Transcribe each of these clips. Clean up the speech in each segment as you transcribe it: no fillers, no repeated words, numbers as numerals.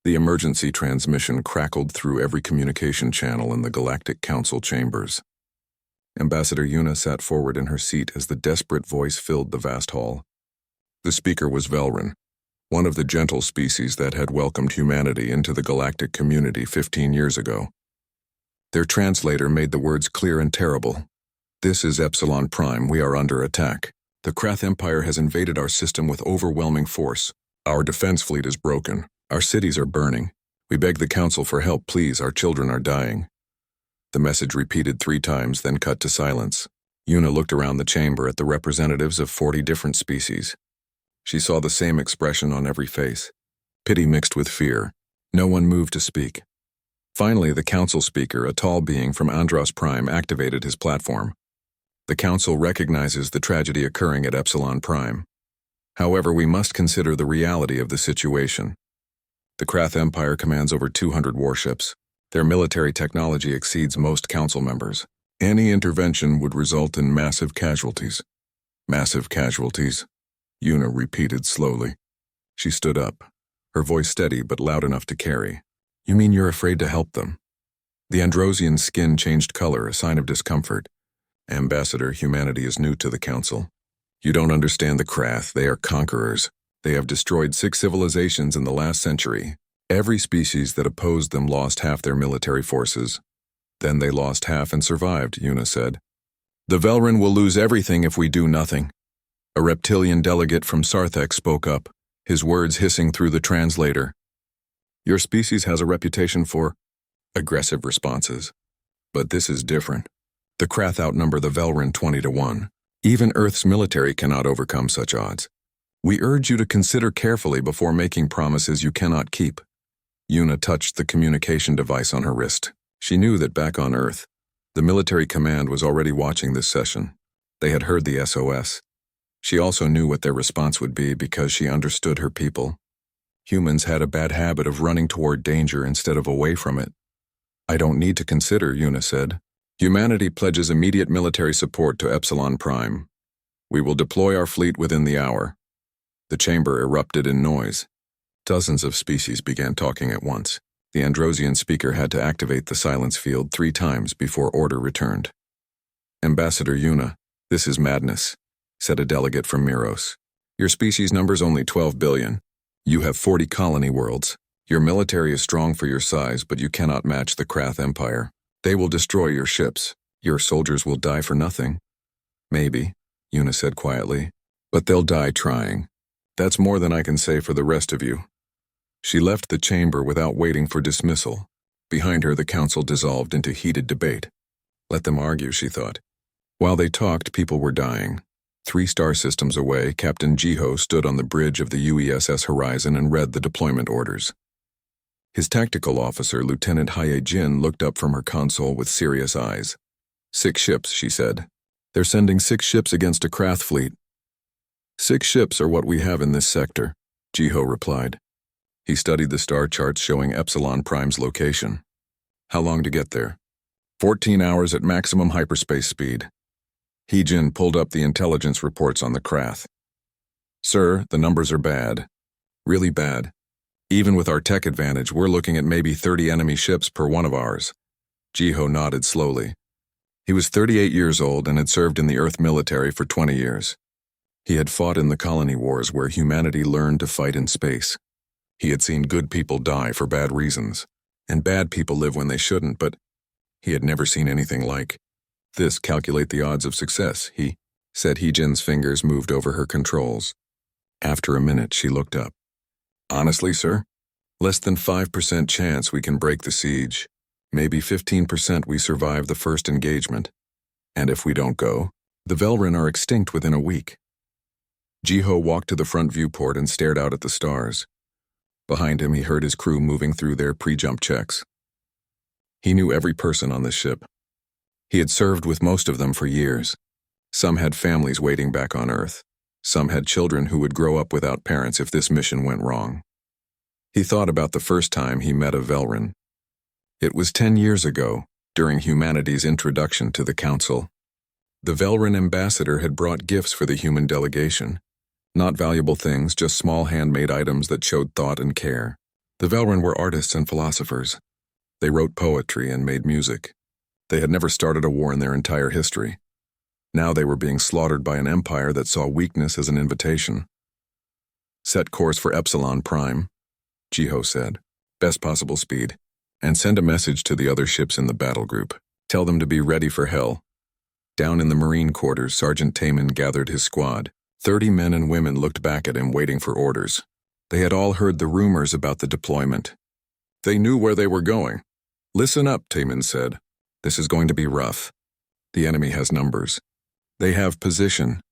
The emergency transmission crackled through every communication channel in the Galactic Council chambers. Ambassador Yuna sat forward in her seat as the desperate voice filled the vast hall. The speaker was Velrin, one of the gentle species that had welcomed humanity into the galactic community 15 years ago. Their translator made the words clear and terrible. "This is Epsilon Prime. We are under attack. The Krath Empire has invaded our system with overwhelming force. Our defense fleet is broken. Our cities are burning. We beg the Council for help, please. Our children are dying." The message repeated 3 times, then cut to silence. Yuna looked around the chamber at the representatives of 40 different species. She saw the same expression on every face, pity mixed with fear. No one moved to speak. Finally, the Council speaker, a tall being from Andros Prime, activated his platform. The Council recognizes the tragedy occurring at Epsilon Prime. However, we must consider the reality of the situation. The Krath Empire commands over 200 warships. Their military technology exceeds most Council members. Any intervention would result in massive casualties. Massive casualties, Yuna repeated slowly. She stood up, her voice steady but loud enough to carry. "You mean you're afraid to help them?" The Androsian's skin changed color, a sign of discomfort. "Ambassador, humanity is new to the Council. You don't understand the Krath. They are conquerors. They have destroyed 6 civilizations in the last century. Every species that opposed them lost half their military forces. Then they lost half and survived," Yuna said. "The Velrin will lose everything if we do nothing." A reptilian delegate from Sarthek spoke up, his words hissing through the translator. "Your species has a reputation for aggressive responses. But this is different. The Krath outnumber the Velrin 20 to 1. Even Earth's military cannot overcome such odds. We urge you to consider carefully before making promises you cannot keep." Yuna touched the communication device on her wrist. She knew that back on Earth, the military command was already watching this session. They had heard the SOS. She also knew what their response would be because she understood her people. Humans had a bad habit of running toward danger instead of away from it. "I don't need to consider," Yuna said. "Humanity pledges immediate military support to Epsilon Prime. We will deploy our fleet within the hour." The chamber erupted in noise. Dozens of species began talking at once. The Androsian speaker had to activate the silence field 3 times before order returned. "Ambassador Yuna, this is madness," said a delegate from Miros. "Your species numbers only 12 billion. You have 40 colony worlds. Your military is strong for your size, but you cannot match the Krath Empire. They will destroy your ships. Your soldiers will die for nothing." "Maybe," Yuna said quietly, "but they'll die trying. That's more than I can say for the rest of you." She left the chamber without waiting for dismissal. Behind her, the Council dissolved into heated debate. Let them argue, she thought. While they talked, people were dying. 3 star systems away, Captain Jiho stood on the bridge of the UESS Horizon and read the deployment orders. His tactical officer, Lieutenant Haye Jin, looked up from her console with serious eyes. 6 ships, she said. "They're sending 6 ships against a Krath fleet." 6 ships are what we have in this sector, Jiho replied. He studied the star charts showing Epsilon Prime's location. "How long to get there?" 14 hours at maximum hyperspace speed. He-Jin pulled up the intelligence reports on the Krath. "Sir, the numbers are bad. Really bad. Even with our tech advantage, we're looking at maybe 30 enemy ships per one of ours." Jiho nodded slowly. He was 38 years old and had served in the Earth military for 20 years. He had fought in the colony wars where humanity learned to fight in space. He had seen good people die for bad reasons, and bad people live when they shouldn't, but he had never seen anything like this. "Calculate the odds of success," he said. He-Jin's fingers moved over her controls. After a minute, she looked up. "Honestly, sir, less than 5% chance we can break the siege. Maybe 15% we survive the first engagement. And if we don't go, the Velrin are extinct within a week." Jiho walked to the front viewport and stared out at the stars. Behind him, he heard his crew moving through their pre-jump checks. He knew every person on the ship. He had served with most of them for years. Some had families waiting back on Earth. Some had children who would grow up without parents if this mission went wrong. He thought about the first time he met a Velrin. It was 10 years ago, during humanity's introduction to the Council. The Velrin ambassador had brought gifts for the human delegation. Not valuable things, just small handmade items that showed thought and care. The Velrin were artists and philosophers. They wrote poetry and made music. They had never started a war in their entire history. Now they were being slaughtered by an empire that saw weakness as an invitation. Set course for Epsilon Prime, Jiho said. Best possible speed. And send a message to the other ships in the battle group. Tell them to be ready for hell. Down in the Marine quarters, Sergeant Taman gathered his squad. 30 men and women looked back at him, waiting for orders. They had all heard the rumors about the deployment. They knew where they were going. Listen up, Taman said. This is going to be rough. The enemy has numbers. They have position.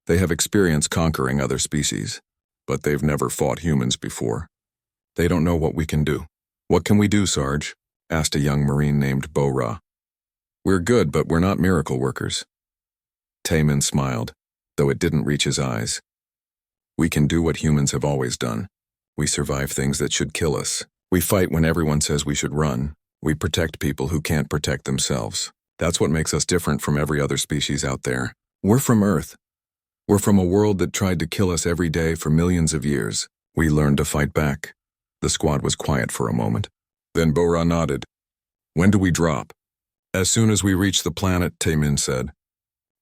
They have experience conquering other species. But they've never fought humans before. They don't know what we can do. What can we do, Sarge? Asked a young Marine named Bo-Ra. We're good, but we're not miracle workers. Taman smiled, though it didn't reach his eyes. We can do what humans have always done. We survive things that should kill us. We fight when everyone says we should run. We protect people who can't protect themselves. That's what makes us different from every other species out there. We're from Earth. We're from a world that tried to kill us every day for millions of years. We learned to fight back. The squad was quiet for a moment. Then Bo-Ra nodded. When do we drop? As soon as we reach the planet, Taman said.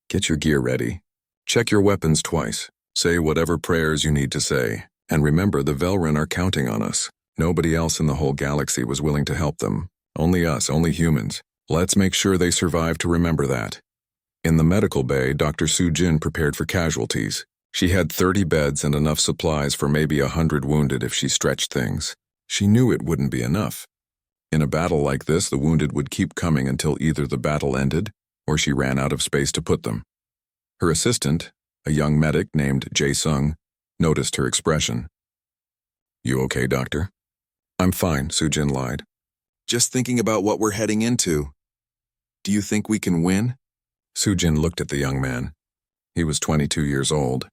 Get your gear ready. Check your weapons twice. Say whatever prayers you need to say. And remember, the Velrin are counting on us. Nobody else in the whole galaxy was willing to help them. Only us, only humans. Let's make sure they survive to remember that. In the medical bay, Dr. Su-Jin prepared for casualties. She had 30 beds and enough supplies for maybe 100 wounded if she stretched things. She knew it wouldn't be enough. In a battle like this, the wounded would keep coming until either the battle ended or she ran out of space to put them. Her assistant, a young medic named Jae-sung, noticed her expression. You okay, doctor? I'm fine, Su-Jin lied. Just thinking about what we're heading into. Do you think we can win? Su-Jin looked at the young man. He was 22 years old,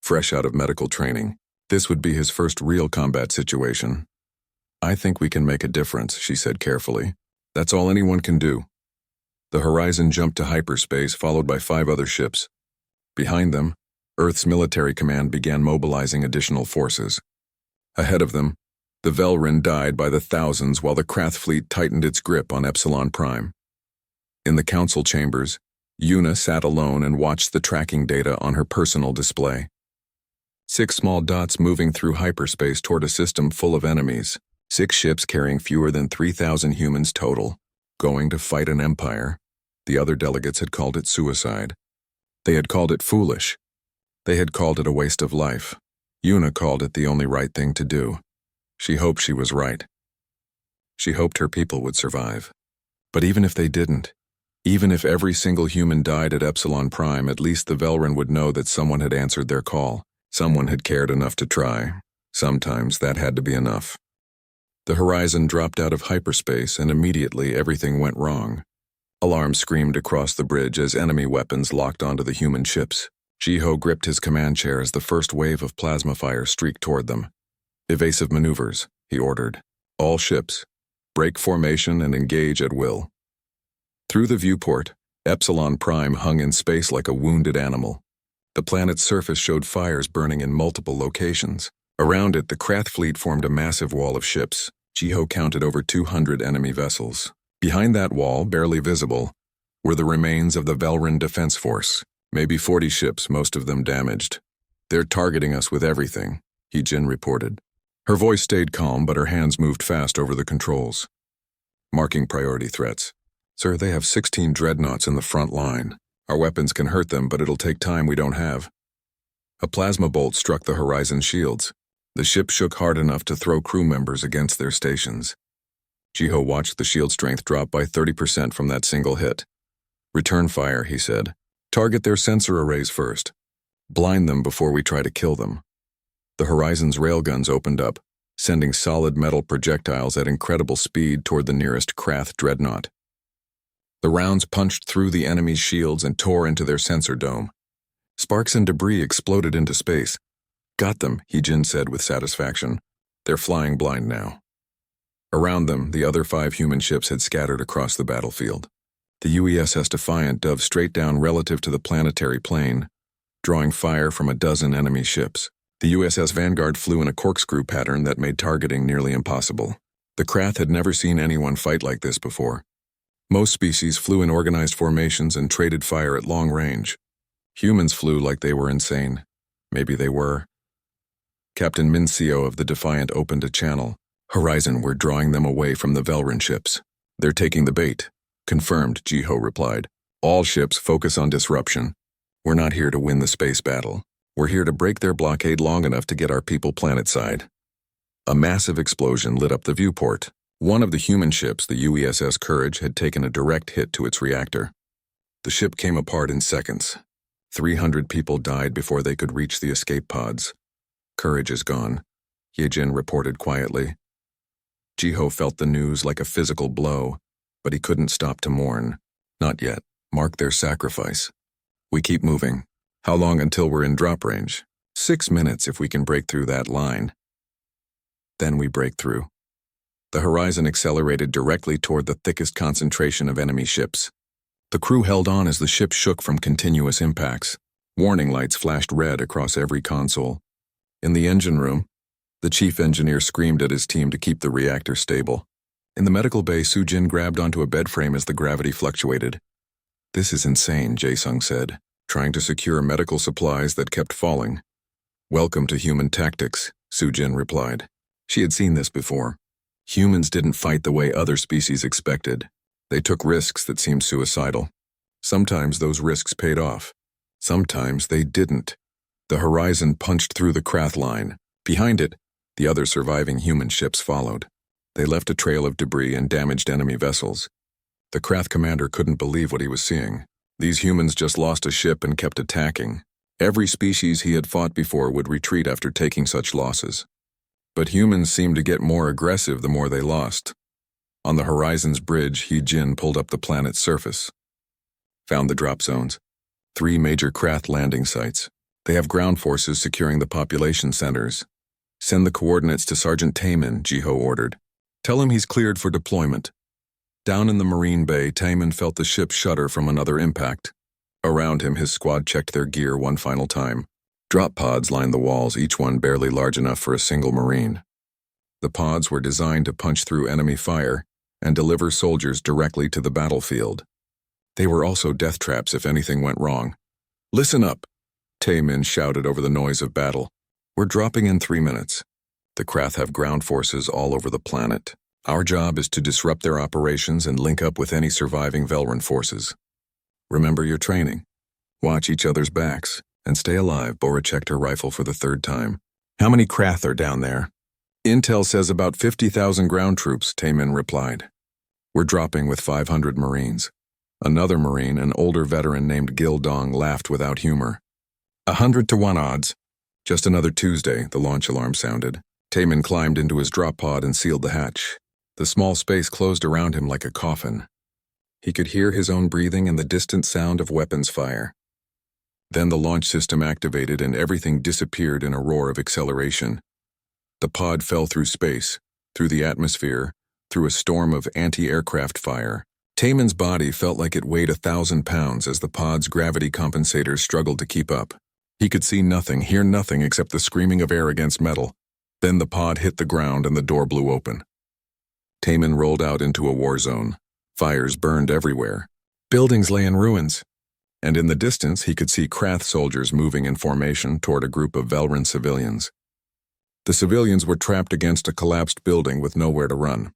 fresh out of medical training. This would be his first real combat situation. I think we can make a difference, she said carefully. That's all anyone can do. The Horizon jumped to hyperspace, followed by 5 other ships. Behind them, Earth's military command began mobilizing additional forces. Ahead of them, the Velrin died by the thousands while the Krath fleet tightened its grip on Epsilon Prime. In the council chambers, Yuna sat alone and watched the tracking data on her personal display. 6 small dots moving through hyperspace toward a system full of enemies. 6 ships carrying fewer than 3,000 humans total, going to fight an empire. The other delegates had called it suicide. They had called it foolish. They had called it a waste of life. Yuna called it the only right thing to do. She hoped she was right. She hoped her people would survive. But even if they didn't, even if every single human died at Epsilon Prime, at least the Velrin would know that someone had answered their call. Someone had cared enough to try. Sometimes that had to be enough. The Horizon dropped out of hyperspace and immediately everything went wrong. Alarms screamed across the bridge as enemy weapons locked onto the human ships. Jiho gripped his command chair as the first wave of plasma fire streaked toward them. Evasive maneuvers, he ordered. All ships, break formation and engage at will. Through the viewport, Epsilon Prime hung in space like a wounded animal. The planet's surface showed fires burning in multiple locations. Around it, the Krath fleet formed a massive wall of ships. Jiho counted over 200 enemy vessels. Behind that wall, barely visible, were the remains of the Velrin Defense Force. Maybe 40 ships, most of them damaged. They're targeting us with everything, Jin reported. Her voice stayed calm, but her hands moved fast over the controls. Marking priority threats. Sir, they have 16 dreadnoughts in the front line. Our weapons can hurt them, but it'll take time we don't have. A plasma bolt struck the Horizon shields. The ship shook hard enough to throw crew members against their stations. Jiho watched the shield strength drop by 30% from that single hit. Return fire, he said. Target their sensor arrays first. Blind them before we try to kill them. The Horizon's railguns opened up, sending solid metal projectiles at incredible speed toward the nearest Krath dreadnought. The rounds punched through the enemy's shields and tore into their sensor dome. Sparks and debris exploded into space. Got them, Jin said with satisfaction. They're flying blind now. Around them, the other 5 human ships had scattered across the battlefield. The UESS Defiant dove straight down relative to the planetary plane, drawing fire from a dozen enemy ships. The USS Vanguard flew in a corkscrew pattern that made targeting nearly impossible. The Krath had never seen anyone fight like this before. Most species flew in organized formations and traded fire at long range. Humans flew like they were insane. Maybe they were. Captain Mincio of the Defiant opened a channel. Horizon, we're drawing them away from the Velran ships. They're taking the bait. Confirmed, Jiho replied. All ships focus on disruption. We're not here to win the space battle. We're here to break their blockade long enough to get our people planetside. A massive explosion lit up the viewport. One of the human ships, the UESS Courage, had taken a direct hit to its reactor. The ship came apart in seconds. 300 people died before they could reach the escape pods. Courage is gone, Yejin reported quietly. Jiho felt the news like a physical blow, but he couldn't stop to mourn. Not yet. Mark their sacrifice. We keep moving. How long until we're in drop range? 6 minutes if we can break through that line. Then we break through. The horizon accelerated directly toward the thickest concentration of enemy ships. The crew held on as the ship shook from continuous impacts. Warning lights flashed red across every console. In the engine room, the chief engineer screamed at his team to keep the reactor stable. In the medical bay, Sujin grabbed onto a bed frame as the gravity fluctuated. This is insane, Jae-sung said, trying to secure medical supplies that kept falling. Welcome to human tactics, Sujin replied. She had seen this before. Humans didn't fight the way other species expected. They took risks that seemed suicidal. Sometimes those risks paid off. Sometimes they didn't. The horizon punched through the Krath line. Behind it, the other surviving human ships followed. They left a trail of debris and damaged enemy vessels. The Krath commander couldn't believe what he was seeing. These humans just lost a ship and kept attacking. Every species he had fought before would retreat after taking such losses. But humans seemed to get more aggressive the more they lost. On the horizon's bridge, He-Jin pulled up the planet's surface. Found the drop zones. 3 major Krath landing sites. They have ground forces securing the population centers. Send the coordinates to Sergeant Taemin, Jiho ordered. Tell him he's cleared for deployment. Down in the Marine Bay, Taemin felt the ship shudder from another impact. Around him, his squad checked their gear one final time. Drop pods lined the walls, each one barely large enough for a single Marine. The pods were designed to punch through enemy fire and deliver soldiers directly to the battlefield. They were also death traps if anything went wrong. Listen up, Taemin shouted over the noise of battle. We're dropping in 3 minutes. The Krath have ground forces all over the planet. Our job is to disrupt their operations and link up with any surviving Velran forces. Remember your training. Watch each other's backs and stay alive. Bora checked her rifle for the 3rd time. How many Krath are down there? Intel says about 50,000 ground troops, Taemin replied. We're dropping with 500 Marines. Another Marine, an older veteran named Gildong, laughed without humor. 100 to 1 odds. Just another Tuesday, the launch alarm sounded. Taemin climbed into his drop pod and sealed the hatch. The small space closed around him like a coffin. He could hear his own breathing and the distant sound of weapons fire. Then the launch system activated and everything disappeared in a roar of acceleration. The pod fell through space, through the atmosphere, through a storm of anti-aircraft fire. Taemin's body felt like it weighed 1,000 pounds as the pod's gravity compensators struggled to keep up. He could see nothing, hear nothing except the screaming of air against metal. Then the pod hit the ground and the door blew open. Taemin rolled out into a war zone. Fires burned everywhere. Buildings lay in ruins. And in the distance, he could see Krath soldiers moving in formation toward a group of Velran civilians. The civilians were trapped against a collapsed building with nowhere to run.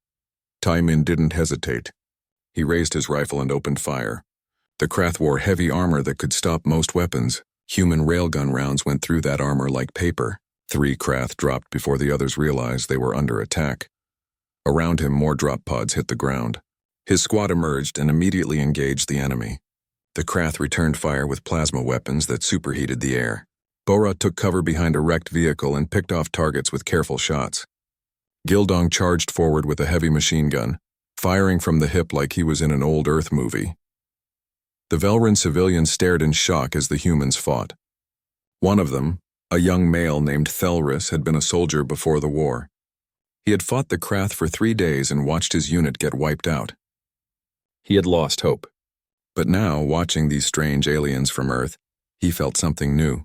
Taemin didn't hesitate. He raised his rifle and opened fire. The Krath wore heavy armor that could stop most weapons. Human railgun rounds went through that armor like paper. 3 Krath dropped before the others realized they were under attack. Around him, more drop pods hit the ground. His squad emerged and immediately engaged the enemy. The Krath returned fire with plasma weapons that superheated the air. Bora took cover behind a wrecked vehicle and picked off targets with careful shots. Gildong charged forward with a heavy machine gun, firing from the hip like he was in an old Earth movie. The Velran civilians stared in shock as the humans fought. One of them, a young male named Thelris, had been a soldier before the war. He had fought the Krath for 3 days and watched his unit get wiped out. He had lost hope. But now, watching these strange aliens from Earth, he felt something new.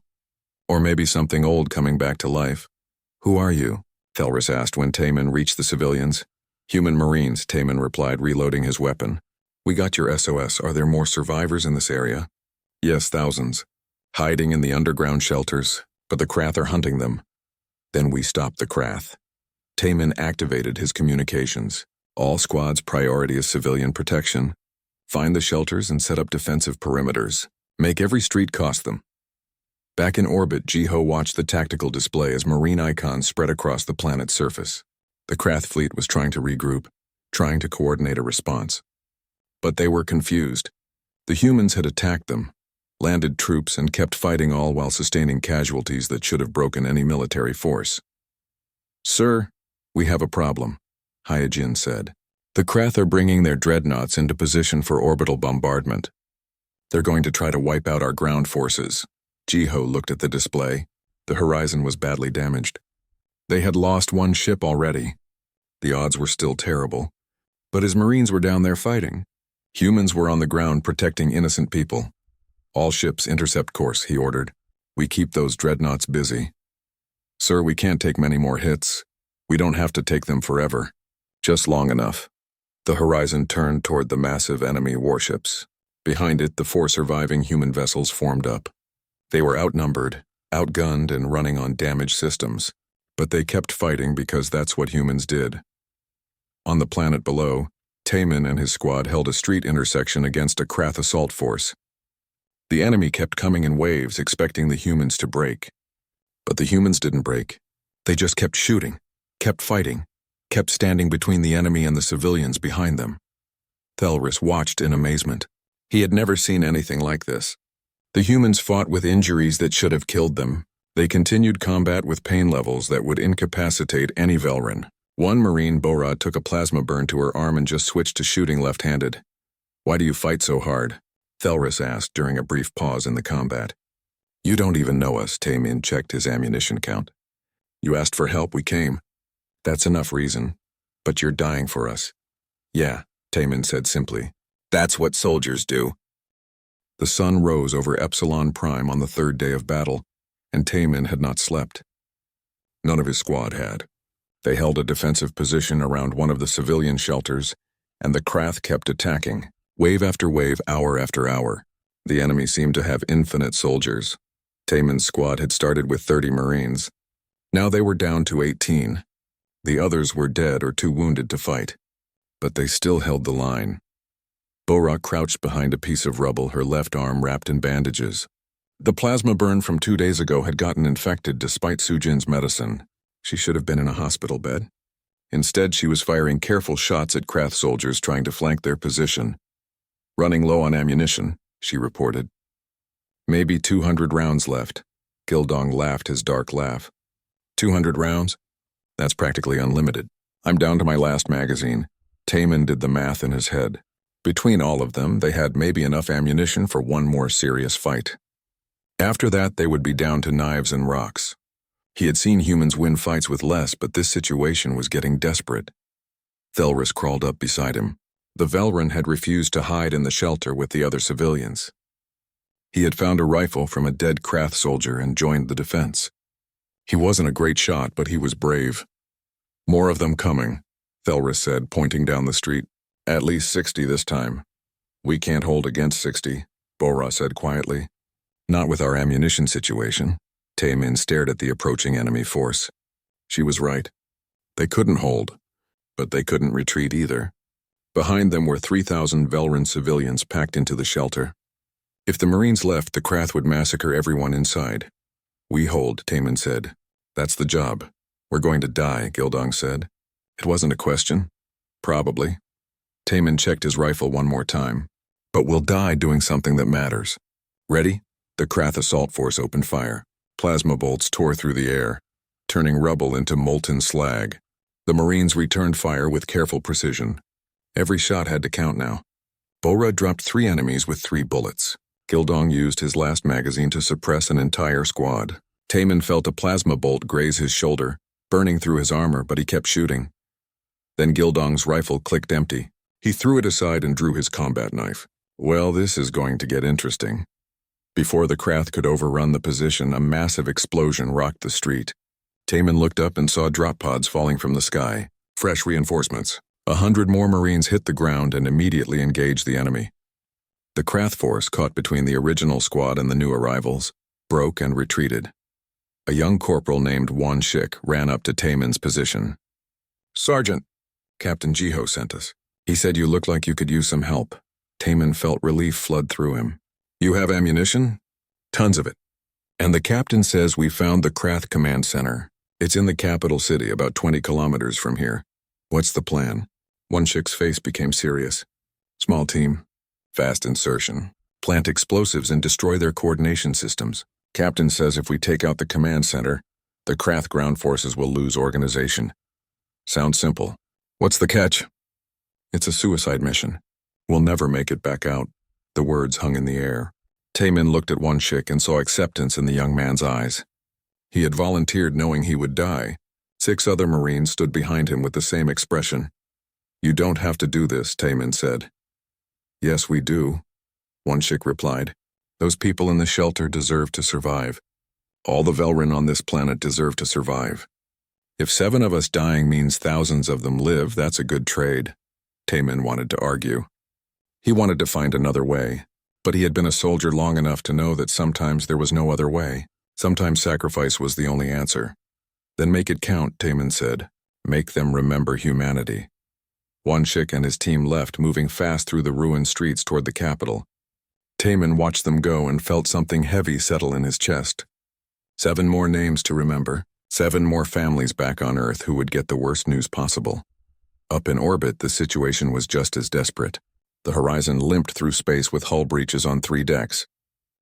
Or maybe something old coming back to life. Who are you? Thelris asked when Taman reached the civilians. Human Marines, Taman replied, reloading his weapon. We got your SOS. Are there more survivors in this area? Yes, thousands. Hiding in the underground shelters, but the Krath are hunting them. Then we stopped the Krath. Taman activated his communications. All squads' priority is civilian protection. Find the shelters and set up defensive perimeters. Make every street cost them. Back in orbit, Jiho watched the tactical display as marine icons spread across the planet's surface. The Krath fleet was trying to regroup, trying to coordinate a response. But they were confused. The humans had attacked them, landed troops, and kept fighting, all while sustaining casualties that should have broken any military force. Sir, we have a problem, Hyojin said. The Krath are bringing their dreadnoughts into position for orbital bombardment. They're going to try to wipe out our ground forces. Jiho looked at the display. The horizon was badly damaged. They had lost one ship already. The odds were still terrible. But his Marines were down there fighting. Humans were on the ground protecting innocent people. All ships intercept course, he ordered. We keep those dreadnoughts busy. Sir, we can't take many more hits. We don't have to take them forever. Just long enough. The horizon turned toward the massive enemy warships. Behind it, the 4 surviving human vessels formed up. They were outnumbered, outgunned, and running on damaged systems. But they kept fighting because that's what humans did. On the planet below, Taman and his squad held a street intersection against a Krath assault force. The enemy kept coming in waves, expecting the humans to break. But the humans didn't break. They just kept shooting, kept fighting, kept standing between the enemy and the civilians behind them. Thelris watched in amazement. He had never seen anything like this. The humans fought with injuries that should have killed them. They continued combat with pain levels that would incapacitate any Velran. One Marine, Borod, took a plasma burn to her arm and just switched to shooting left-handed. Why do you fight so hard? Thelris asked during a brief pause in the combat. You don't even know us, Taman checked his ammunition count. You asked for help, we came. That's enough reason. But you're dying for us. Yeah, Taman said simply. That's what soldiers do. The sun rose over Epsilon Prime on the 3rd day of battle, and Taman had not slept. None of his squad had. They held a defensive position around one of the civilian shelters, and the Krath kept attacking, wave after wave, hour after hour. The enemy seemed to have infinite soldiers. Taman's squad had started with 30 Marines. Now they were down to 18. The others were dead or too wounded to fight. But they still held the line. Borak crouched behind a piece of rubble, her left arm wrapped in bandages. The plasma burn from 2 days ago had gotten infected despite Sujin's medicine. She should have been in a hospital bed. Instead, she was firing careful shots at Krath soldiers trying to flank their position. Running low on ammunition, she reported. Maybe 200 rounds left. Gildong laughed his dark laugh. 200 rounds? That's practically unlimited. I'm down to my last magazine. Taman did the math in his head. Between all of them, they had maybe enough ammunition for one more serious fight. After that, they would be down to knives and rocks. He had seen humans win fights with less, but this situation was getting desperate. Thelris crawled up beside him. The Velran had refused to hide in the shelter with the other civilians. He had found a rifle from a dead Krath soldier and joined the defense. He wasn't a great shot, but he was brave. More of them coming, Thelris said, pointing down the street. At least 60 this time. We can't hold against 60, Bora said quietly. Not with our ammunition situation. Taman stared at the approaching enemy force. She was right. They couldn't hold, but they couldn't retreat either. Behind them were 3,000 Velran civilians packed into the shelter. If the Marines left, the Krath would massacre everyone inside. We hold, Taman said. That's the job. We're going to die, Gildong said. It wasn't a question. Probably. Taman checked his rifle one more time. But we'll die doing something that matters. Ready? The Krath assault force opened fire. Plasma bolts tore through the air, turning rubble into molten slag. The Marines returned fire with careful precision. Every shot had to count now. Bora dropped 3 enemies with 3 bullets. Gildong used his last magazine to suppress an entire squad. Taman felt a plasma bolt graze his shoulder, burning through his armor, but he kept shooting. Then Gildong's rifle clicked empty. He threw it aside and drew his combat knife. Well, this is going to get interesting. Before the Krath could overrun the position, a massive explosion rocked the street. Taman looked up and saw drop pods falling from the sky. Fresh reinforcements. 100 more Marines hit the ground and immediately engaged the enemy. The Krath force, caught between the original squad and the new arrivals, broke and retreated. A young corporal named Wan Shik ran up to Taman's position. "Sergeant, Captain Jiho sent us. He said you looked like you could use some help." Taman felt relief flood through him. "You have ammunition?" "Tons of it. And the captain says we found the Krath command center. It's in the capital city, about 20 kilometers from here. What's the plan?" Wan Shik's face became serious. "Small team. Fast insertion. Plant explosives and destroy their coordination systems. Captain says if we take out the command center, the Krath ground forces will lose organization. Sounds simple. What's the catch?" "It's a suicide mission. We'll never make it back out." The words hung in the air. Taman looked at Wan Shik and saw acceptance in the young man's eyes. He had volunteered knowing he would die. 6 other Marines stood behind him with the same expression. "You don't have to do this," Taman said. "Yes, we do," Wan Shik replied. "Those people in the shelter deserve to survive. All the Velrin on this planet deserve to survive. If 7 of us dying means thousands of them live, that's a good trade." Taman wanted to argue. He wanted to find another way, but he had been a soldier long enough to know that sometimes there was no other way. Sometimes sacrifice was the only answer. "Then make it count," Taman said. "Make them remember humanity." Wan Shik and his team left, moving fast through the ruined streets toward the capital. Taman watched them go and felt something heavy settle in his chest. 7 more names to remember. 7 more families back on Earth who would get the worst news possible. Up in orbit, the situation was just as desperate. The Horizon limped through space with hull breaches on 3 decks.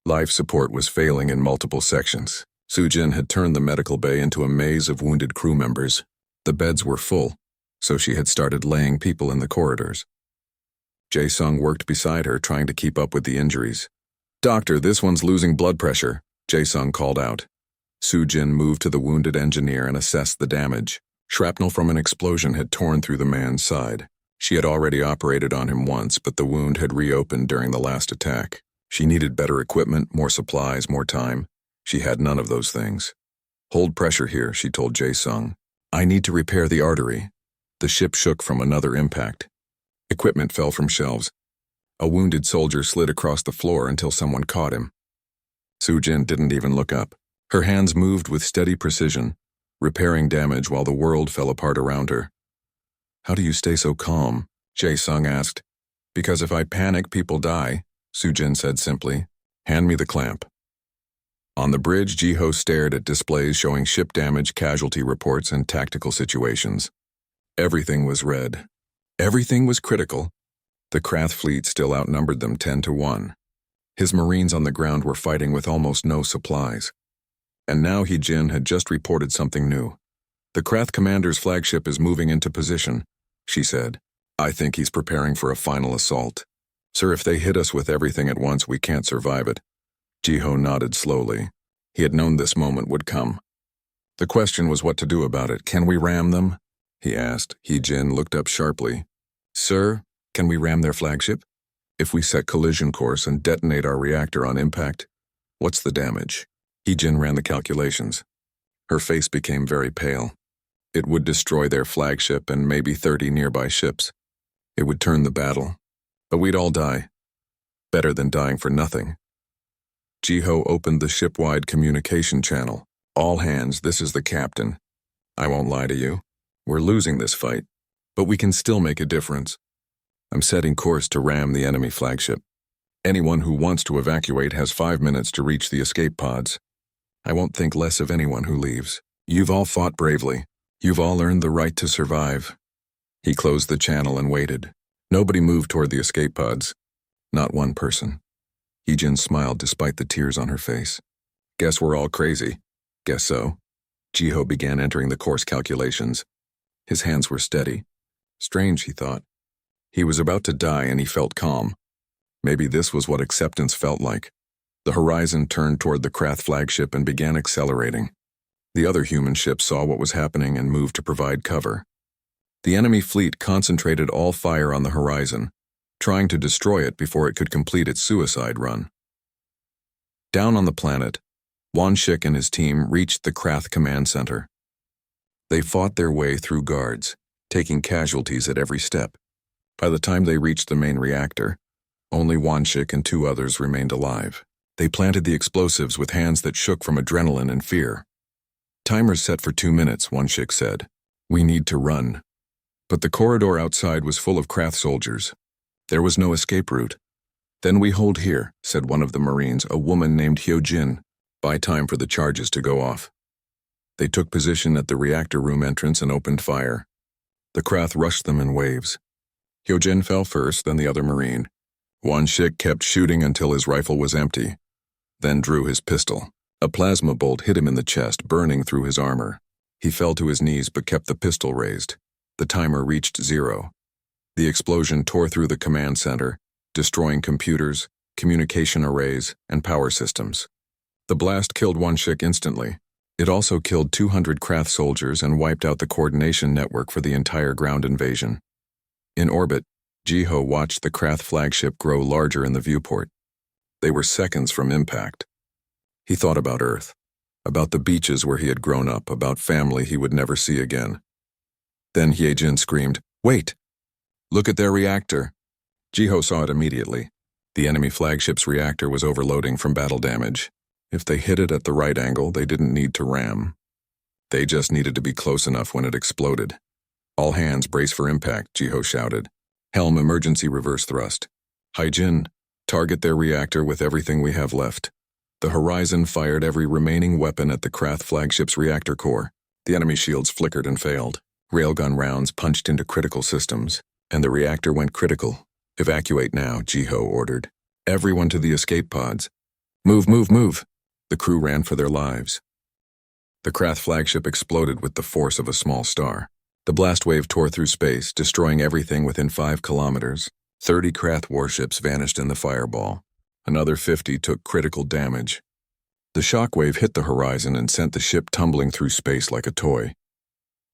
Life support was failing in multiple sections. Sujin had turned the medical bay into a maze of wounded crew members. The beds were full, so she had started laying people in the corridors. Jae-sung worked beside her, trying to keep up with the injuries. "Doctor, this one's losing blood pressure," Jae-sung called out. Sujin moved to the wounded engineer and assessed the damage. Shrapnel from an explosion had torn through the man's side. She had already operated on him once, but the wound had reopened during the last attack. She needed better equipment, more supplies, more time. She had none of those things. "Hold pressure here," she told Jae-sung. "I need to repair the artery." The ship shook from another impact. Equipment fell from shelves. A wounded soldier slid across the floor until someone caught him. Sujin didn't even look up. Her hands moved with steady precision, repairing damage while the world fell apart around her. "How do you stay so calm?" Jae-sung asked. "Because if I panic, people die," Sujin said simply. "Hand me the clamp." On the bridge, Jiho stared at displays showing ship damage, casualty reports, and tactical situations. Everything was red. Everything was critical. The Krath fleet still outnumbered them 10-1. His Marines on the ground were fighting with almost no supplies. And now Jin had just reported something new. "The Krath commander's flagship is moving into position," she said. "I think he's preparing for a final assault. Sir, if they hit us with everything at once, we can't survive it." Jiho nodded slowly. He had known this moment would come. The question was what to do about it. "Can we ram them?" he asked. Jin looked up sharply. "Sir, can we ram their flagship? If we set collision course and detonate our reactor on impact, what's the damage?" Jin ran the calculations. Her face became very pale. "It would destroy their flagship and maybe 30 nearby ships. It would turn the battle. But we'd all die. Better than dying for nothing." Jiho opened the ship-wide communication channel. "All hands, this is the captain. I won't lie to you. We're losing this fight, but we can still make a difference. I'm setting course to ram the enemy flagship. Anyone who wants to evacuate has 5 minutes to reach the escape pods. I won't think less of anyone who leaves. You've all fought bravely. You've all earned the right to survive." He closed the channel and waited. Nobody moved toward the escape pods. Not one person. Jin smiled despite the tears on her face. "Guess we're all crazy." "Guess so." Jiho began entering the course calculations. His hands were steady. Strange, he thought. He was about to die and he felt calm. Maybe this was what acceptance felt like. The Horizon turned toward the Krath flagship and began accelerating. The other human ships saw what was happening and moved to provide cover. The enemy fleet concentrated all fire on the Horizon, trying to destroy it before it could complete its suicide run. Down on the planet, Wanshik and his team reached the Krath command center. They fought their way through guards, taking casualties at every step. By the time they reached the main reactor, only Wanshik and 2 others remained alive. They planted the explosives with hands that shook from adrenaline and fear. "Timer's set for 2 minutes," Wanshik said. "We need to run." But the corridor outside was full of Krath soldiers. There was no escape route. "Then we hold here," said one of the Marines, a woman named Hyojin. "Buy time for the charges to go off." They took position at the reactor room entrance and opened fire. The Krath rushed them in waves. Hyojin fell first, then the other Marine. Wanshik kept shooting until his rifle was empty, then drew his pistol. A plasma bolt hit him in the chest, burning through his armor. He fell to his knees but kept the pistol raised. The timer reached 0. The explosion tore through the command center, destroying computers, communication arrays, and power systems. The blast killed Wanshik instantly. It also killed 200 Krath soldiers and wiped out the coordination network for the entire ground invasion. In orbit, Jiho watched the Krath flagship grow larger in the viewport. They were seconds from impact. He thought about Earth, about the beaches where he had grown up, about family he would never see again. Then Hyejin screamed, "Wait! Look at their reactor!" Jiho saw it immediately. The enemy flagship's reactor was overloading from battle damage. If they hit it at the right angle, they didn't need to ram. They just needed to be close enough when it exploded. "All hands brace for impact," Jiho shouted. "Helm emergency reverse thrust. Hyejin, target their reactor with everything we have left." The Horizon fired every remaining weapon at the Krath flagship's reactor core. The enemy shields flickered and failed. Railgun rounds punched into critical systems, and the reactor went critical. "Evacuate now," Jiho ordered. "Everyone to the escape pods. Move, move, move." The crew ran for their lives. The Krath flagship exploded with the force of a small star. The blast wave tore through space, destroying everything within 5 kilometers. 30 Krath warships vanished in the fireball. Another 50 took critical damage. The shockwave hit the horizon and sent the ship tumbling through space like a toy.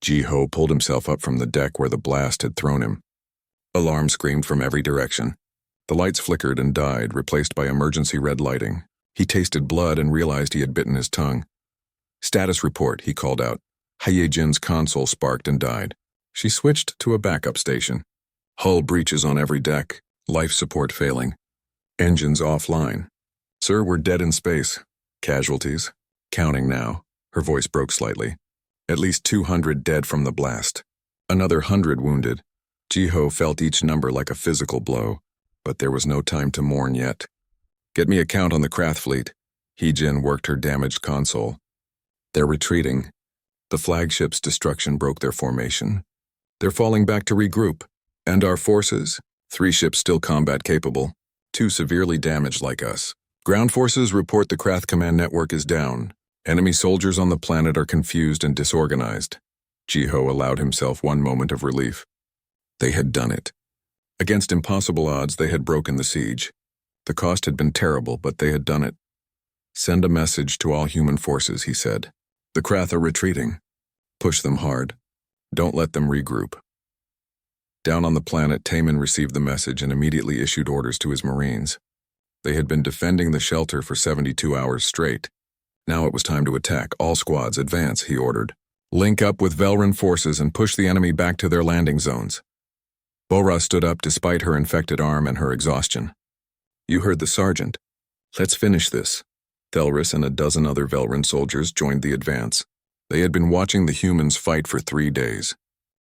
Jiho pulled himself up from the deck where the blast had thrown him. Alarms screamed from every direction. The lights flickered and died, replaced by emergency red lighting. He tasted blood and realized he had bitten his tongue. "Status report," he called out. Hyejin's console sparked and died. She switched to a backup station. "Hull breaches on every deck. Life support failing. Engines offline. Sir, we're dead in space. Casualties? Counting now." Her voice broke slightly. "At least 200 dead from the blast. Another 100 wounded." Jiho felt each number like a physical blow, but there was no time to mourn yet. "Get me a count on the Krath fleet." Hyejin worked her damaged console. "They're retreating. The flagship's destruction broke their formation. They're falling back to regroup. And our forces? 3 ships still combat capable. 2 severely damaged like us. Ground forces report the Krath command network is down. Enemy soldiers on the planet are confused and disorganized." Jiho allowed himself one moment of relief. They had done it. Against impossible odds, they had broken the siege. The cost had been terrible, but they had done it. "Send a message to all human forces," he said. "The Krath are retreating. Push them hard. Don't let them regroup." Down on the planet, Taman received the message and immediately issued orders to his Marines. They had been defending the shelter for 72 hours straight. Now it was time to attack. "All squads, advance," he ordered. "Link up with Velran forces and push the enemy back to their landing zones." Bora stood up despite her infected arm and her exhaustion. "You heard the sergeant. Let's finish this." Thelris and a dozen other Velran soldiers joined the advance. They had been watching the humans fight for 3 days.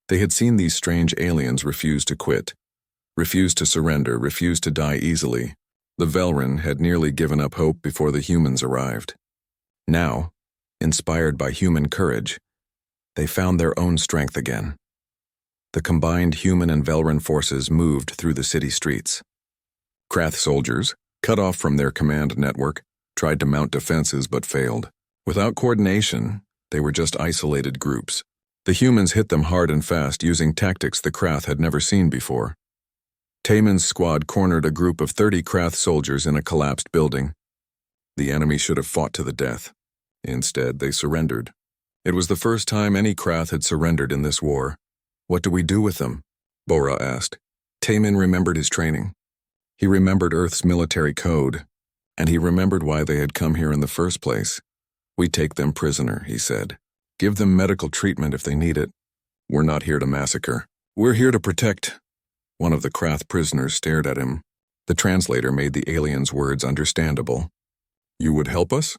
They had seen these strange aliens refuse to quit, refuse to surrender, refuse to die easily. The Velran had nearly given up hope before the humans arrived. Now, inspired by human courage, they found their own strength again. The combined human and Velran forces moved through the city streets. Krath soldiers, cut off from their command network, tried to mount defenses but failed. Without coordination, they were just isolated groups. The humans hit them hard and fast, using tactics the Krath had never seen before. Taman's squad cornered a group of 30 Krath soldiers in a collapsed building. The enemy should have fought to the death. Instead, they surrendered. It was the first time any Krath had surrendered in this war. "What do we do with them?" Bora asked. Taman remembered his training. He remembered Earth's military code. And he remembered why they had come here in the first place. "We take them prisoner," he said. "Give them medical treatment if they need it. We're not here to massacre. We're here to protect." One of the Krath prisoners stared at him. The translator made the alien's words understandable. "You would help us?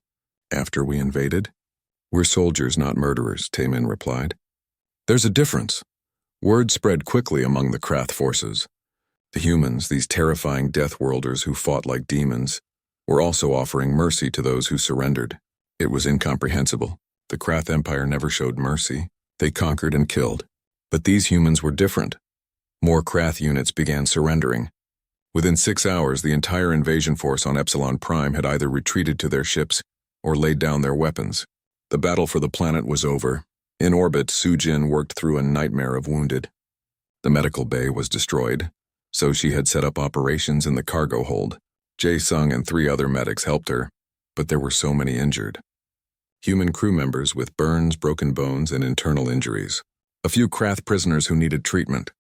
After we invaded?" "We're soldiers, not murderers," Taemin replied. "There's a difference." Word spread quickly among the Krath forces. The humans, these terrifying Deathworlders who fought like demons, were also offering mercy to those who surrendered. It was incomprehensible. The Krath Empire never showed mercy. They conquered and killed. But these humans were different. More Krath units began surrendering. Within 6 hours, the entire invasion force on Epsilon Prime had either retreated to their ships or laid down their weapons. The battle for the planet was over. In orbit, Sujin worked through a nightmare of wounded. The medical bay was destroyed, so she had set up operations in the cargo hold. Jae-sung and 3 other medics helped her, but there were so many injured. Human crew members with burns, broken bones, and internal injuries. A few Krath prisoners who needed treatment.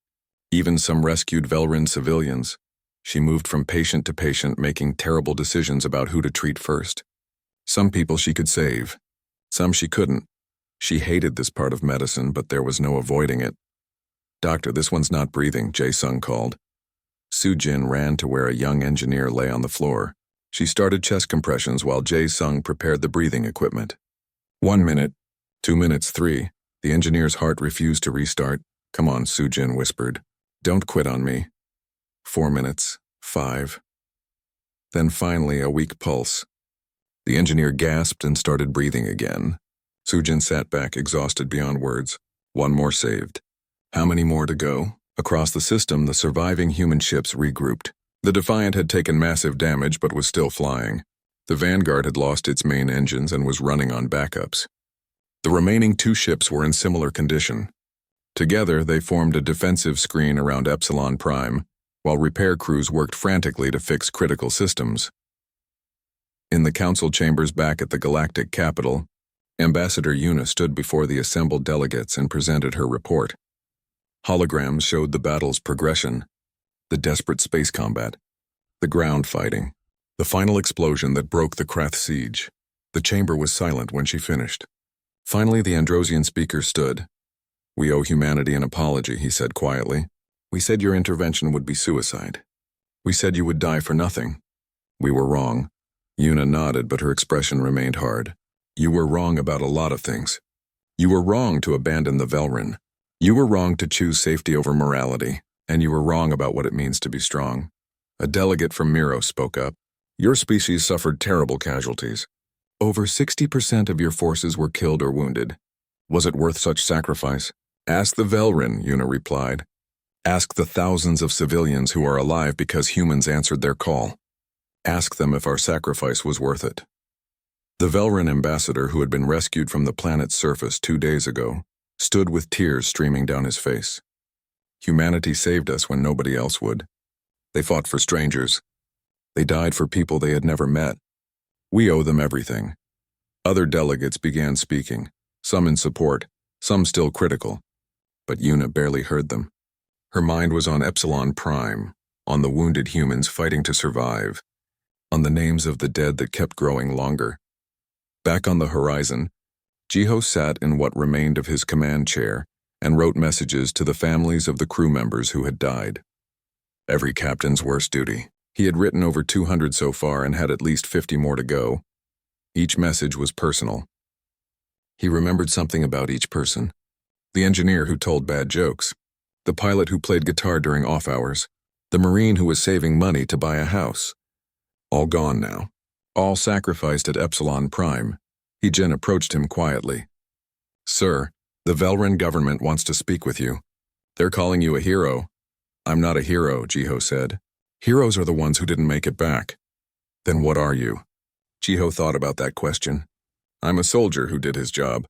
Even some rescued Velrin civilians. She moved from patient to patient, making terrible decisions about who to treat first. Some people she could save. Some she couldn't. She hated this part of medicine, but there was no avoiding it. "Doctor, this one's not breathing," Jae-sung called. Sujin ran to where a young engineer lay on the floor. She started chest compressions while Jae-sung prepared the breathing equipment. 1 minute, 2 minutes, 3. The engineer's heart refused to restart. "Come on," Sujin whispered. "Don't quit on me." 4 minutes, 5. Then finally a weak pulse. The engineer gasped and started breathing again. Sujin sat back, exhausted beyond words. 1 more saved. How many more to go? Across the system, the surviving human ships regrouped. The Defiant had taken massive damage but was still flying. The Vanguard had lost its main engines and was running on backups. The remaining 2 ships were in similar condition. Together, they formed a defensive screen around Epsilon Prime, while repair crews worked frantically to fix critical systems. In the council chambers back at the Galactic capital, Ambassador Yuna stood before the assembled delegates and presented her report. Holograms showed the battle's progression, the desperate space combat, the ground fighting, the final explosion that broke the Krath siege. The chamber was silent when she finished. Finally, the Androsian speaker stood. "We owe humanity an apology," he said quietly. "We said your intervention would be suicide. We said you would die for nothing. We were wrong." Yuna nodded, but her expression remained hard. "You were wrong about a lot of things. You were wrong to abandon the Velrin. You were wrong to choose safety over morality, and you were wrong about what it means to be strong." A delegate from Miro spoke up. "Your species suffered terrible casualties. Over 60% of your forces were killed or wounded. Was it worth such sacrifice?" "Ask the Velrin," Yuna replied. "Ask the thousands of civilians who are alive because humans answered their call. Ask them if our sacrifice was worth it." The Velrin ambassador, who had been rescued from the planet's surface 2 days ago, stood with tears streaming down his face. "Humanity saved us when nobody else would. They fought for strangers. They died for people they had never met. We owe them everything." Other delegates began speaking, some in support, some still critical, but Yuna barely heard them. Her mind was on Epsilon Prime, on the wounded humans fighting to survive, on the names of the dead that kept growing longer. Back on the horizon, Jiho sat in what remained of his command chair and wrote messages to the families of the crew members who had died. Every captain's worst duty. He had written over 200 so far and had at least 50 more to go. Each message was personal. He remembered something about each person. The engineer who told bad jokes, the pilot who played guitar during off hours, the Marine who was saving money to buy a house. All gone now. All sacrificed at Epsilon Prime. He-Jin approached him quietly. "Sir, the Velrin government wants to speak with you. They're calling you a hero." "I'm not a hero," Jiho said. "Heroes are the ones who didn't make it back." "Then what are you?" Jiho thought about that question. "I'm a soldier who did his job.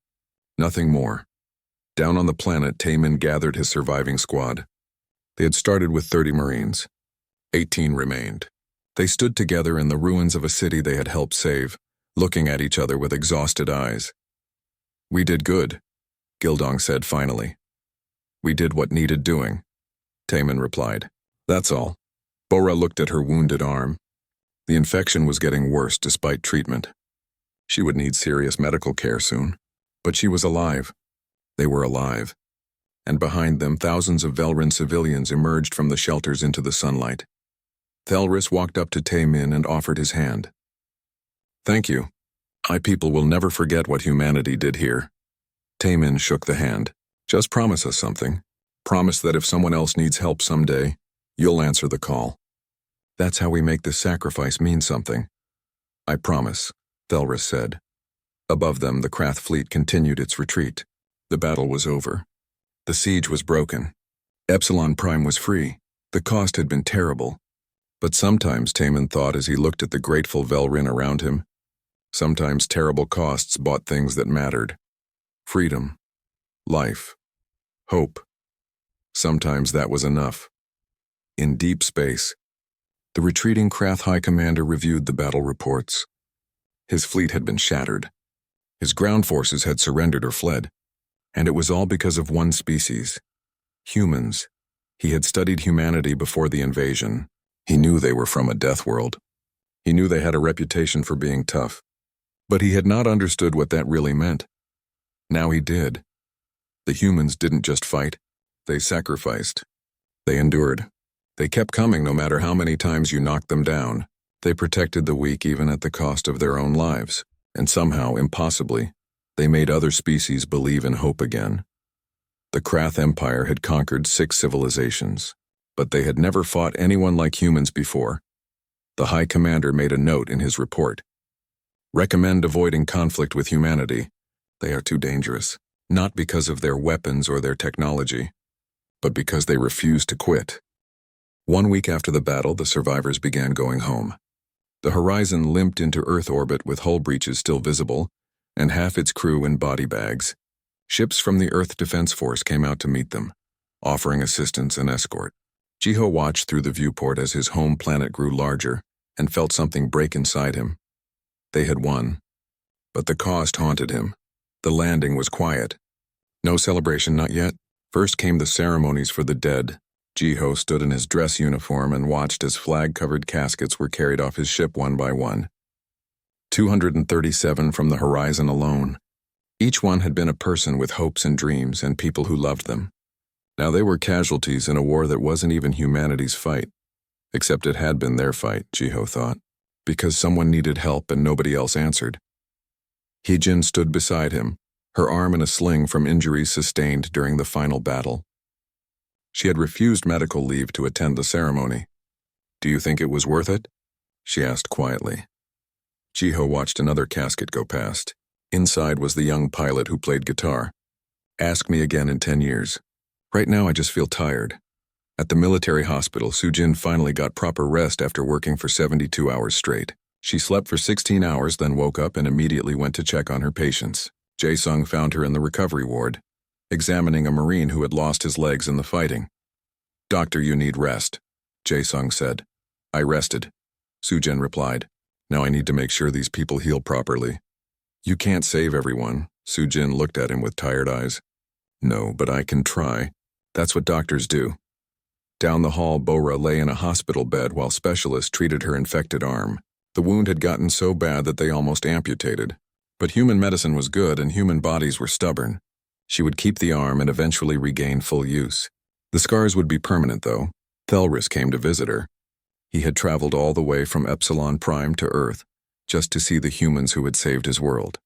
Nothing more." Down on the planet, Taemin gathered his surviving squad. They had started with 30 Marines. 18 remained. They stood together in the ruins of a city they had helped save, looking at each other with exhausted eyes. "We did good," Gildong said finally. "We did what needed doing," Taemin replied. "That's all." Bora looked at her wounded arm. The infection was getting worse despite treatment. She would need serious medical care soon. But she was alive. They were alive. And behind them, thousands of Velrin civilians emerged from the shelters into the sunlight. Thelris walked up to Taemin and offered his hand. "Thank you. I people will never forget what humanity did here." Taemin shook the hand. "Just promise us something. Promise that if someone else needs help someday, you'll answer the call. That's how we make this sacrifice mean something." "I promise," Thelris said. Above them, the Krath fleet continued its retreat. The battle was over. The siege was broken. Epsilon Prime was free. The cost had been terrible. But sometimes, Taemin thought as he looked at the grateful Velrin around him, sometimes terrible costs bought things that mattered. Freedom. Life. Hope. Sometimes that was enough. In deep space, the retreating Krath High Commander reviewed the battle reports. His fleet had been shattered. His ground forces had surrendered or fled. And it was all because of one species. Humans. He had studied humanity before the invasion. He knew they were from a death world. He knew they had a reputation for being tough. But he had not understood what that really meant. Now he did. The humans didn't just fight. They sacrificed. They endured. They kept coming no matter how many times you knocked them down. They protected the weak even at the cost of their own lives. And somehow, impossibly, they made other species believe in hope again. The Krath Empire had conquered 6 civilizations, but they had never fought anyone like humans before. The High Commander made a note in his report. "Recommend avoiding conflict with humanity. They are too dangerous, not because of their weapons or their technology, but because they refuse to quit." 1 week after the battle, the survivors began going home. The horizon limped into Earth orbit with hull breaches still visible, and half its crew in body bags. Ships from the Earth Defense Force came out to meet them, offering assistance and escort. Jiho watched through the viewport as his home planet grew larger and felt something break inside him. They had won, but the cost haunted him. The landing was quiet. No celebration, not yet. First came the ceremonies for the dead. Jiho stood in his dress uniform and watched as flag-covered caskets were carried off his ship one by one. 237 from the horizon alone. Each one had been a person with hopes and dreams and people who loved them. Now they were casualties in a war that wasn't even humanity's fight. Except it had been their fight, Jiho thought, because someone needed help and nobody else answered. Heejin stood beside him, her arm in a sling from injuries sustained during the final battle. She had refused medical leave to attend the ceremony. "Do you think it was worth it?" she asked quietly. Jiho watched another casket go past. Inside was the young pilot who played guitar. "Ask me again in 10 years. Right now I just feel tired." At the military hospital, Sujin finally got proper rest after working for 72 hours straight. She slept for 16 hours, then woke up and immediately went to check on her patients. Jae-sung found her in the recovery ward, examining a Marine who had lost his legs in the fighting. "Doctor, you need rest," Jae-sung said. "I rested," Sujin replied. "Now I need to make sure these people heal properly." "You can't save everyone," Sujin looked at him with tired eyes. "No, but I can try. That's what doctors do." Down the hall, Bora lay in a hospital bed while specialists treated her infected arm. The wound had gotten so bad that they almost amputated. But human medicine was good and human bodies were stubborn. She would keep the arm and eventually regain full use. The scars would be permanent, though. Thelris came to visit her. He had traveled all the way from Epsilon Prime to Earth, just to see the humans who had saved his world.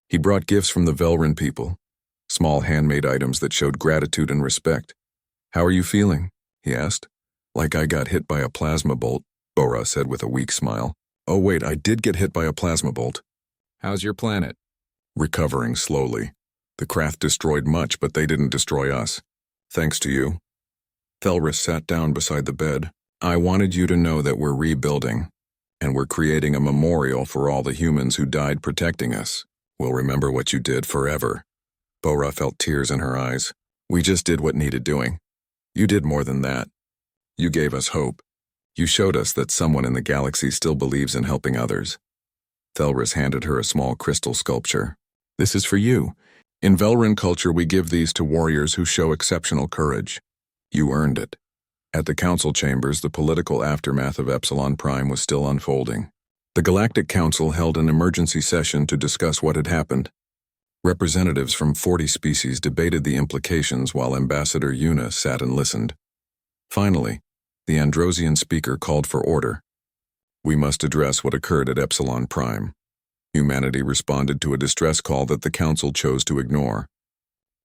He brought gifts from the Velrin people, small handmade items that showed gratitude and respect. "How are you feeling?" he asked. "Like I got hit by a plasma bolt," Bora said with a weak smile. "Oh wait, I did get hit by a plasma bolt." "How's your planet?" "Recovering slowly. The Krath destroyed much, but they didn't destroy us. Thanks to you." Thelris sat down beside the bed. "I wanted you to know that we're rebuilding, and we're creating a memorial for all the humans who died protecting us. We'll remember what you did forever." Bora felt tears in her eyes. "We just did what needed doing. You did more than that. You gave us hope. You showed us that someone in the galaxy still believes in helping others." Thelris handed her a small crystal sculpture. "This is for you. In Velrin culture, we give these to warriors who show exceptional courage. You earned it." At the council chambers, the political aftermath of Epsilon Prime was still unfolding. The Galactic Council held an emergency session to discuss what had happened. Representatives from 40 species debated the implications while Ambassador Una sat and listened. Finally, the Androsian speaker called for order. We must address what occurred at Epsilon Prime. Humanity responded to a distress call that the Council chose to ignore.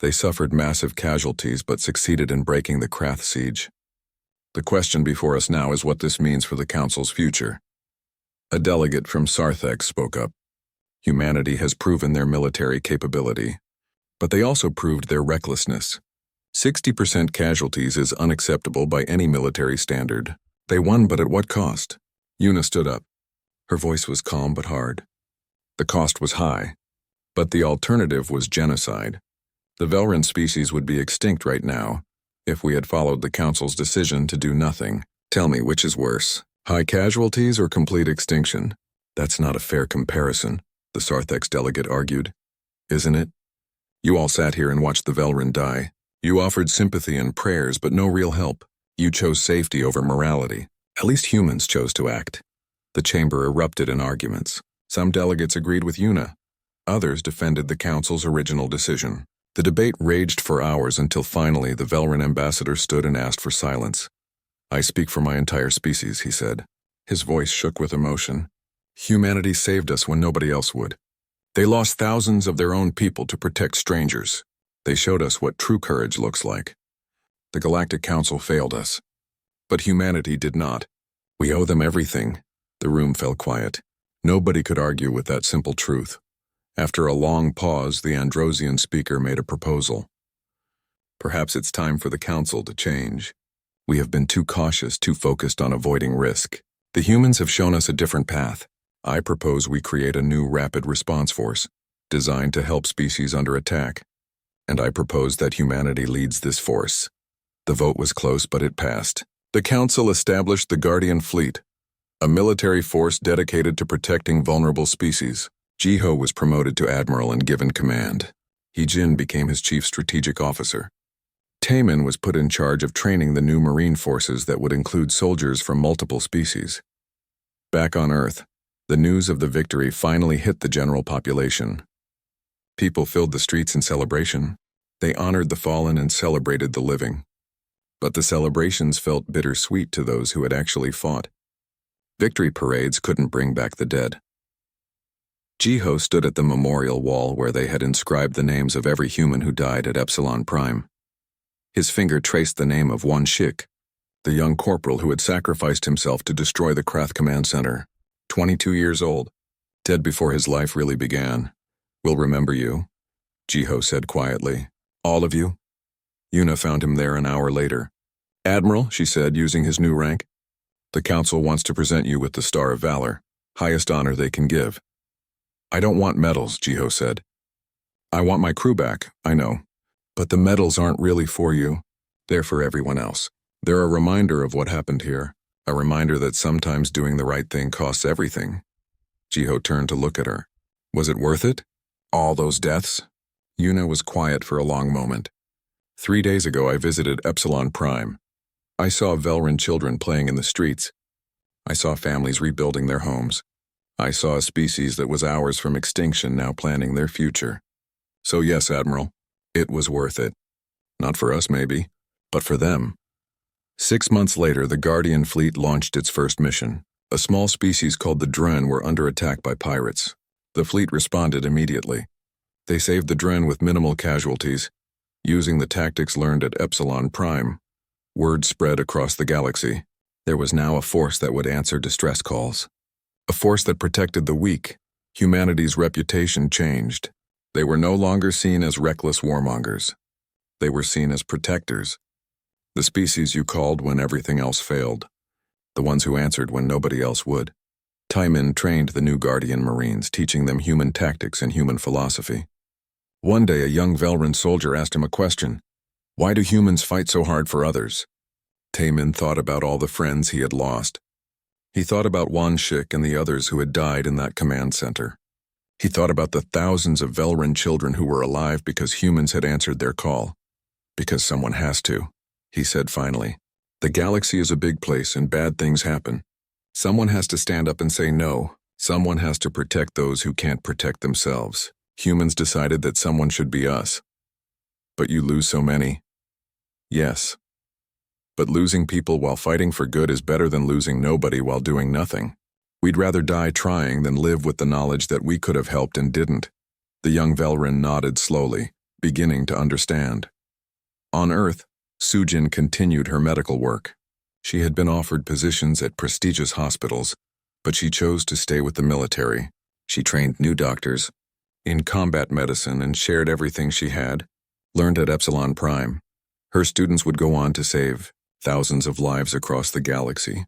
They suffered massive casualties but succeeded in breaking the Krath siege. The question before us now is what this means for the Council's future. A delegate from Sarthex spoke up. Humanity has proven their military capability, but they also proved their recklessness. 60% casualties is unacceptable by any military standard. They won, but at what cost? Una stood up. Her voice was calm but hard. The cost was high, but the alternative was genocide. The Velran species would be extinct right now if we had followed the Council's decision to do nothing. Tell me, which is worse, high casualties or complete extinction? That's not a fair comparison, the Sarthex delegate argued. Isn't it? You all sat here and watched the Velran die. You offered sympathy and prayers, but no real help. You chose safety over morality. At least humans chose to act. The chamber erupted in arguments. Some delegates agreed with Una. Others defended the Council's original decision. The debate raged for hours until finally the Velran ambassador stood and asked for silence. I speak for my entire species, he said. His voice shook with emotion. Humanity saved us when nobody else would. They lost thousands of their own people to protect strangers. They showed us what true courage looks like. The Galactic Council failed us. But humanity did not. We owe them everything. The room fell quiet. Nobody could argue with that simple truth. After a long pause, the Androsian speaker made a proposal. Perhaps it's time for the Council to change. We have been too cautious, too focused on avoiding risk. The humans have shown us a different path. I propose we create a new rapid response force, designed to help species under attack. And I propose that humanity leads this force. The vote was close, but it passed. The Council established the Guardian Fleet, a military force dedicated to protecting vulnerable species. Jiho was promoted to admiral and given command. Heejin became his chief strategic officer. Taemin was put in charge of training the new marine forces that would include soldiers from multiple species. Back on Earth, the news of the victory finally hit the general population. People filled the streets in celebration. They honored the fallen and celebrated the living. But the celebrations felt bittersweet to those who had actually fought. Victory parades couldn't bring back the dead. Jiho stood at the memorial wall where they had inscribed the names of every human who died at Epsilon Prime. His finger traced the name of Wan Shik, the young corporal who had sacrificed himself to destroy the Krath Command Center. 22 years old, dead before his life really began. We'll remember you, Jiho said quietly. All of you? Una found him there an hour later. Admiral, she said, using his new rank. The Council wants to present you with the Star of Valor, highest honor they can give. I don't want medals, Jiho said. I want my crew back, I know. But the medals aren't really for you. They're for everyone else. They're a reminder of what happened here, a reminder that sometimes doing the right thing costs everything. Jiho turned to look at her. Was it worth it? All those deaths? Una was quiet for a long moment. 3 days ago I visited Epsilon Prime. I saw Velran children playing in the streets. I saw families rebuilding their homes. I saw a species that was hours from extinction now planning their future. So yes, Admiral, it was worth it. Not for us, maybe, but for them. 6 months later, the Guardian Fleet launched its first mission. A small species called the Dren were under attack by pirates. The fleet responded immediately. They saved the Dren with minimal casualties, using the tactics learned at Epsilon Prime. Word spread across the galaxy. There was now a force that would answer distress calls. A force that protected the weak. Humanity's reputation changed. They were no longer seen as reckless warmongers. They were seen as protectors. The species you called when everything else failed. The ones who answered when nobody else would. Taemin trained the new Guardian Marines, teaching them human tactics and human philosophy. One day, a young Velran soldier asked him a question. Why do humans fight so hard for others? Taemin thought about all the friends he had lost. He thought about Wan Shik and the others who had died in that command center. He thought about the thousands of Velran children who were alive because humans had answered their call. Because someone has to, he said finally. The galaxy is a big place and bad things happen. Someone has to stand up and say no. Someone has to protect those who can't protect themselves. Humans decided that someone should be us. But you lose so many. Yes. But losing people while fighting for good is better than losing nobody while doing nothing. We'd rather die trying than live with the knowledge that we could have helped and didn't. The young Velrin nodded slowly, beginning to understand. On Earth, Sujin continued her medical work. She had been offered positions at prestigious hospitals, but she chose to stay with the military. She trained new doctors in combat medicine and shared everything she had learned at Epsilon Prime. Her students would go on to save thousands of lives across the galaxy.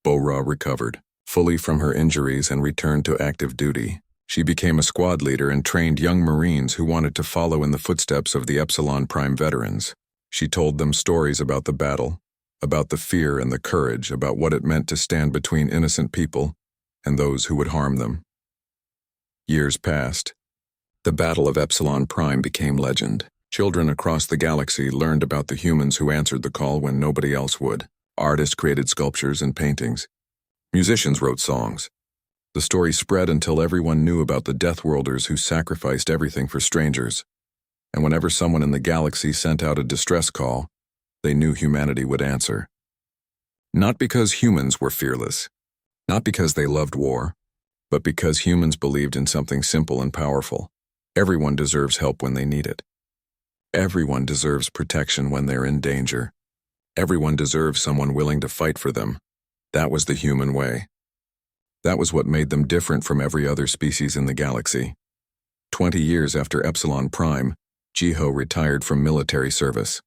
Bo-Ra recovered fully from her injuries and returned to active duty. She became a squad leader and trained young Marines who wanted to follow in the footsteps of the Epsilon Prime veterans. She told them stories about the battle, about the fear and the courage, about what it meant to stand between innocent people and those who would harm them. Years passed. The Battle of Epsilon Prime became legend. Children across the galaxy learned about the humans who answered the call when nobody else would. Artists created sculptures and paintings. Musicians wrote songs. The story spread until everyone knew about the Deathworlders who sacrificed everything for strangers. And whenever someone in the galaxy sent out a distress call, they knew humanity would answer. Not because humans were fearless, not because they loved war, but because humans believed in something simple and powerful. Everyone deserves help when they need it. Everyone deserves protection when they're in danger. Everyone deserves someone willing to fight for them. That was the human way. That was what made them different from every other species in the galaxy. 20 years after Epsilon Prime, Jiho retired from military service.